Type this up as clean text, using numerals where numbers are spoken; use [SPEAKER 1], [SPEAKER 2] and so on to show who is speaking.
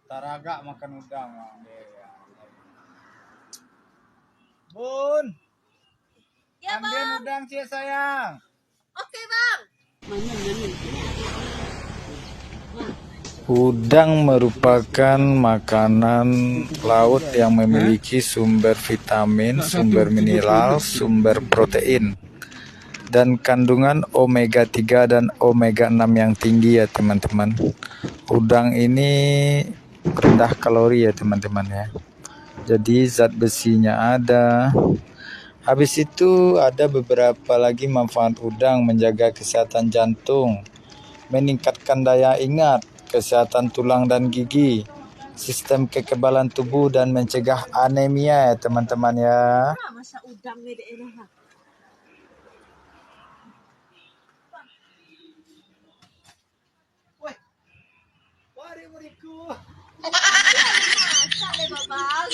[SPEAKER 1] Taraga makan udang. Bun,
[SPEAKER 2] Ya
[SPEAKER 1] ambil
[SPEAKER 2] bang.
[SPEAKER 1] udang sih sayang.
[SPEAKER 2] Oke bang.
[SPEAKER 1] Udang merupakan makanan laut yang memiliki sumber vitamin, sumber mineral, sumber protein, dan kandungan omega 3 dan omega 6 yang tinggi ya teman-teman. Udang ini rendah kalori ya teman-teman ya. Jadi zat besinya ada. Habis itu ada beberapa lagi manfaat udang: menjaga kesehatan jantung, meningkatkan daya ingat, kesehatan tulang dan gigi, sistem kekebalan tubuh, dan mencegah anemia ya teman-teman ya.
[SPEAKER 2] Masa udang nih daerah. Wah, muridku. Masak deh babang.